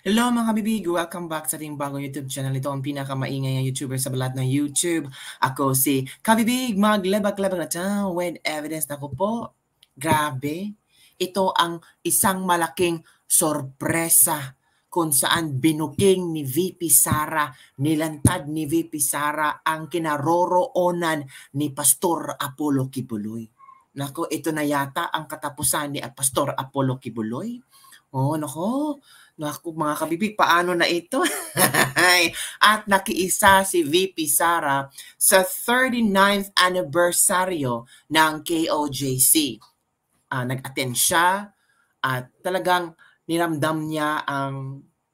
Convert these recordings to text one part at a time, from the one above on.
Hello mga kabibig! Welcome back sa ating bagong YouTube channel. Ito ang pinakamaingay na YouTuber sa balat ng YouTube. Ako si Kabibig, maglebak-lebak na tayo with evidence na ko po. Grabe! Ito ang isang malaking sorpresa kung saan binuking ni VP Sara, nilantad ni VP Sara ang kinaroroonan ni Pastor Apollo Kibuloy. Nako, ito na yata ang katapusan ni Pastor Apollo Kibuloy. Oh, nako. Naku mga kabibig, paano na ito? At nakiisa si VP Sara sa 39th anniversaryo ng KOJC. Nag-attend siya at talagang niramdam niya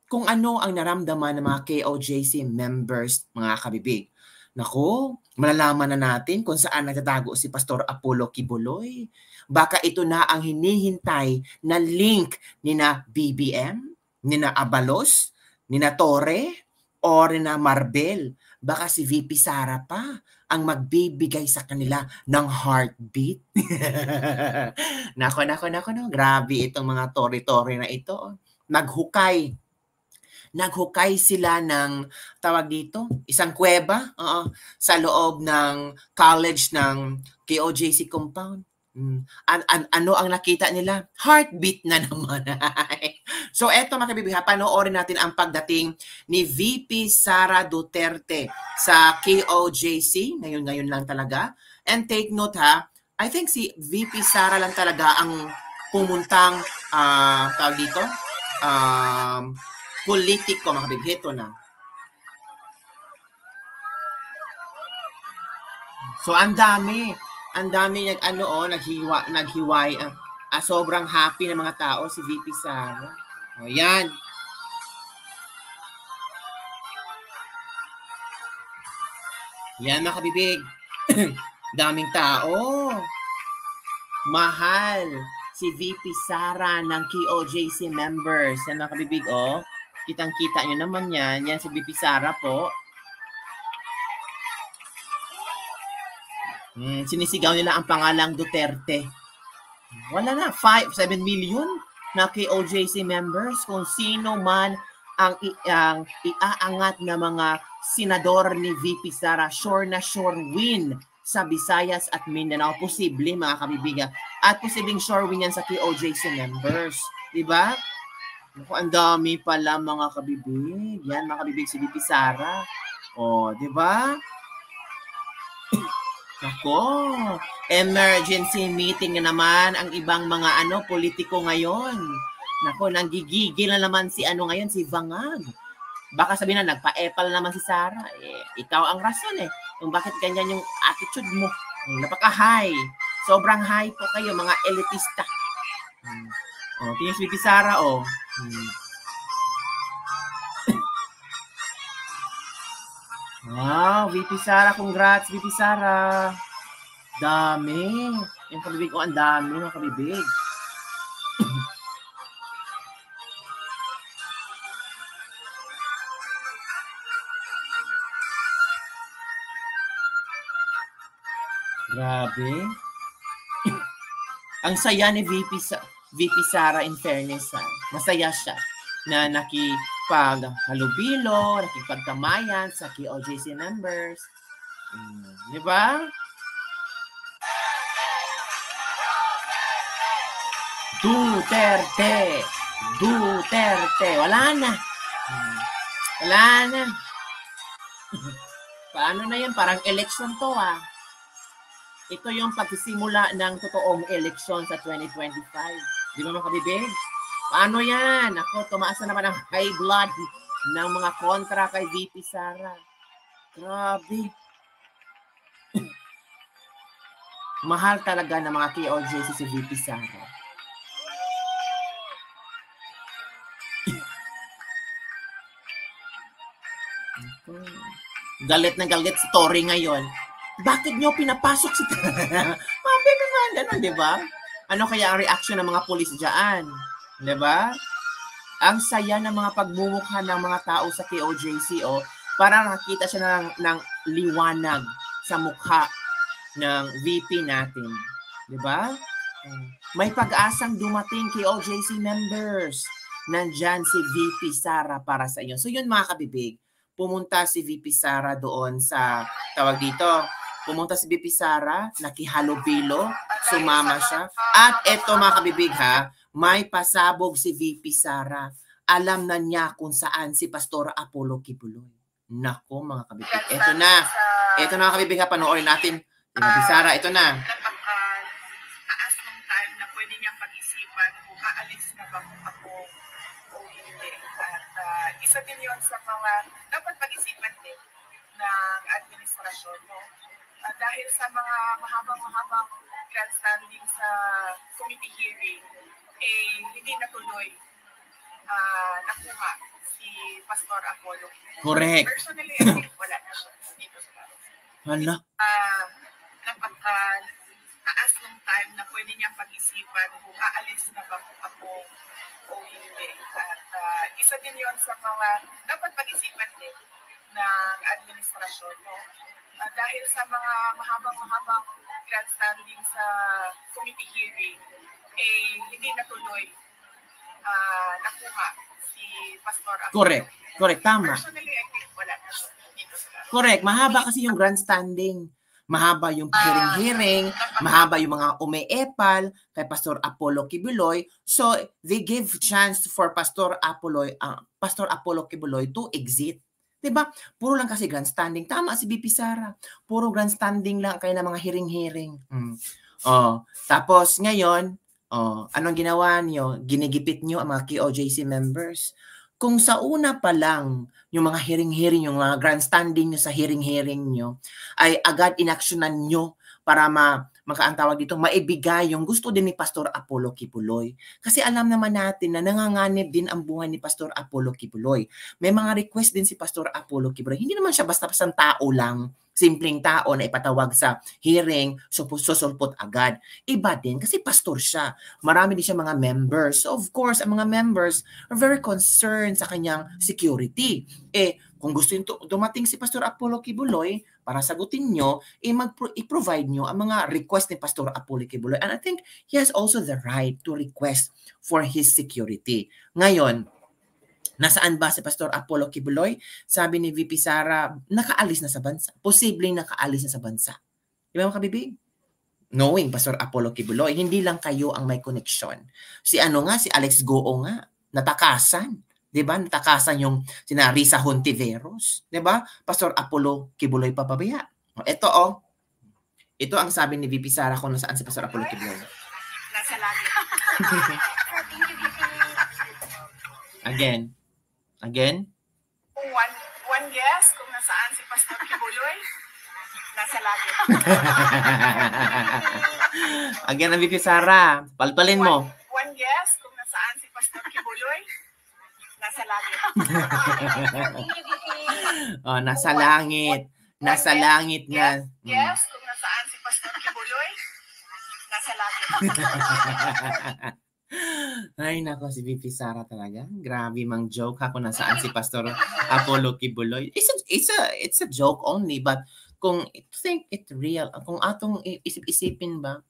kung ano ang naramdaman ng mga KOJC members, mga kabibig. Naku, malalaman na natin kung saan nagtatago si Pastor Apollo Kibuloy. Baka ito na ang hinihintay na link ni na BBM, ni na Abalos, ni na Torre, o ni na Marbel. Baka si VP Sara pa ang magbibigay sa kanila ng heartbeat. Nako. Grabe itong mga Torre-Torre na ito. Naghukay sila ng, tawag dito, isang kuweba sa loob ng college ng KOJC compound. Ano ang nakita nila? Heartbeat na naman. So eto mga kabibig, panoorin natin ang pagdating ni VP Sara Duterte sa KOJC. Ngayon lang talaga. And take note I think si VP Sara lang talaga ang pumuntang, tawag dito, politiko mga kabibig. Ito na. So ang dami naghiway. Sobrang happy ng mga tao si VP Sara. O yan. Yan mga kabibig. Daming tao. Mahal si VP Sara ng KOJC members. Yan mga kabibig, kitang-kita nyo naman yan. Yan si VP Sara po. Sinisigaw nila ang pangalang Duterte. Wala na, 7 million na KOJC members. Kung sino man ang iaangat na mga senador ni VP Sara, sure na sure win sa Visayas at Mindanao. Posible mga kabibigan. At posibleng sure win yan sa KOJC members. Diba? Ang dami pala mga kabibig. Yan mga kabibig si VP Sara. Diba? Ako, emergency meeting na naman ang ibang mga politiko ngayon. Nako, nanggigigil na naman si ngayon, si Vangag. Baka sabihin na nagpa-epal naman si Sara. Ikaw ang rason kung bakit ganyan yung attitude mo. Napaka-high. Sobrang high po kayo, mga elitista. Tingin si Sara, Wow, VP Sara, congrats VP Sara. Dami. Yung kabibig ang dami ng kabibig. Grabe. Ang saya ni VP Sara in fairness. Masaya siya na nakipaghalubilo, nakipagkamayan sa KOJC members. Di ba? Duterte. Wala na. Paano na yan? Parang election to Ito yung pagsisimula ng totoong election sa 2025. Di ba mga kabibig? Paano yan? Ako, tumaas na naman ang high blood ng mga kontra kay VP Sara. Grabe. Mahal talaga ng mga KOJC si VP Sara. Galit na galit si Tory ngayon. Bakit nyo pinapasok si Mabi naman, gano'n, di ba? Ano kaya ang reaction ng mga pulis dyan? Di ba? Ang saya ng mga pagmumukha ng mga tao sa KOJC, para nakita siya ng liwanag sa mukha ng VP natin. Di ba? May pag-asang dumating KOJC members. nandyan si VP Sara para sa inyo. So yun mga kabibig, pumunta si VP Sara doon sa, tawag dito, pumunta si VP Sara, nakihalubilo, sumama siya. At eto mga kabibig ha, may pasabog si VP Sara. Alam na niya kung saan si Pastor Apollo Kibuloy. Nako mga kabibig, eto na. Eto na mga kabibig ha, panoorin natin. VP Sara, ito na. Taas ng time na pwede niyang pag-isipan kung aalis na ba ako o hindi. At isa din yun sa mga dapat pag-isipan din ng administrasyon. No? Dahil sa mga mahabang grandstanding sa committee hearing, hindi natuloy nakuha si Pastor Apollo. Correct. Personally, I think wala na siya dito sa Hala. Taas ng time na pwede niyang pag-isipan kung aalis na ba ako o hindi. At isa din yun sa mga dapat pag-isipan din ng administrasyon. No? Dahil sa mga mahabang grandstanding sa committee hearing, hindi natuloy nakuha si Pastor Apollo. Correct, tama. Personally, I think wala na siya dito sa Correct, mahaba kasi yung grandstanding. Mahaba yung hearing, mahaba yung mga umeepal kay Pastor Apollo Kibuloy. So, they gave chance for Pastor Apollo Kibuloy to exit. Diba? Puro lang kasi grandstanding. Tama si VP Sara. Puro grandstanding lang kayo ng mga hearing. Tapos ngayon, anong ginawa niyo? Ginigipit niyo ang mga KOJC members. Kung sa una pa lang, yung mga hearing, yung mga grandstanding nyo sa hearing nyo, ay agad inaksyonan nyo para makaantawag dito, maibigay yung gusto din ni Pastor Apollo Kibuloy. Kasi alam naman natin na nanganganib din ang buhay ni Pastor Apollo Kibuloy. May mga request din si Pastor Apollo Kibuloy. Hindi naman siya basta-basta tao lang, simpleng tao na ipatawag sa hearing, susulpot agad. Iba din kasi pastor siya. Marami din siya mga members. So of course, ang mga members are very concerned sa kanyang security. Kung gusto nyo dumating si Pastor Apollo Kibuloy para sagutin nyo, i-provide nyo ang mga request ni Pastor Apollo Kibuloy. And I think he has also the right to request for his security. Ngayon, nasaan ba si Pastor Apollo Kibuloy? Sabi ni VP Sara, nakaalis na sa bansa. Posibleng nakaalis na sa bansa. Di ba mga kabibig? Knowing Pastor Apollo Kibuloy, hindi lang kayo ang may connection. Si Alex Goo nga, natakasan. Di ba? Natakasan yung sina Risa Hontiveros. Di ba? Pastor Apollo Kibuloy papabaya. Ito ang sabi ni VP Sara kung nasaan si Pastor Apollo Kibuloy. Nasa langit. Again? One guess kung nasaan si Pastor Kibuloy, nasa langit. Again ang VP Sara, palpalin mo. One guess kung nasaan si Pastor Kibuloy, nasa langit. Nasa langit. Nasa langit nga. Yes, kung nasaan si Pastor Kibuloy, nasa langit. Ay, nako, si VP Sara talaga. Grabe mang joke ha kung nasaan si Pastor Apollo Kibuloy. It's a joke only, but kung think it real, kung atong isip-isipin ba,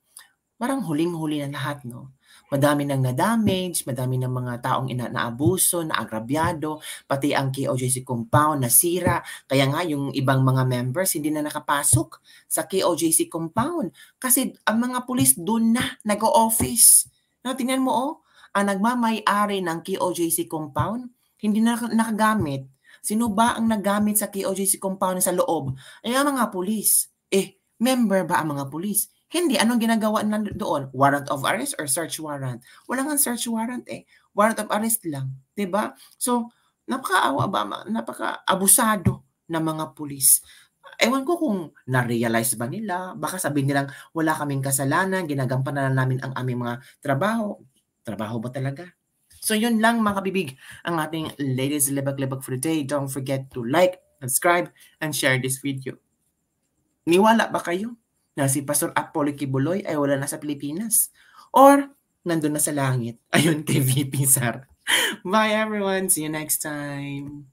parang huling-huli na lahat, no? Madami nang na-damage, madami ng mga taong naabuso, naagrabyado, pati ang KOJC compound nasira. Kaya nga yung ibang mga members hindi na nakapasok sa KOJC compound kasi ang mga pulis doon na nag-o-office. No, tingnan mo ang nagmamay-ari ng KOJC compound, hindi na nakagamit. Sino ba ang naggamit sa KOJC compound sa loob? Ay ang mga pulis. Member ba ang mga pulis? Hindi. Anong ginagawa na doon? Warrant of arrest or search warrant? Wala nga search warrant Warrant of arrest lang. Diba? So, napaka-awa ba? Napaka-abusado ng mga pulis. Ewan ko kung na-realize ba nila. Baka sabihin nilang wala kaming kasalanan, ginagampanan na namin ang aming mga trabaho. Trabaho ba talaga? So yun lang mga kabibig ang ating latest libag-libag for today. Don't forget to like, subscribe, and share this video. Niwala ba kayo na si Pastor Apollo Kibuloy ay wala na sa Pilipinas? Or nandun na sa langit? Ayun kay VP Sara. Bye everyone. See you next time.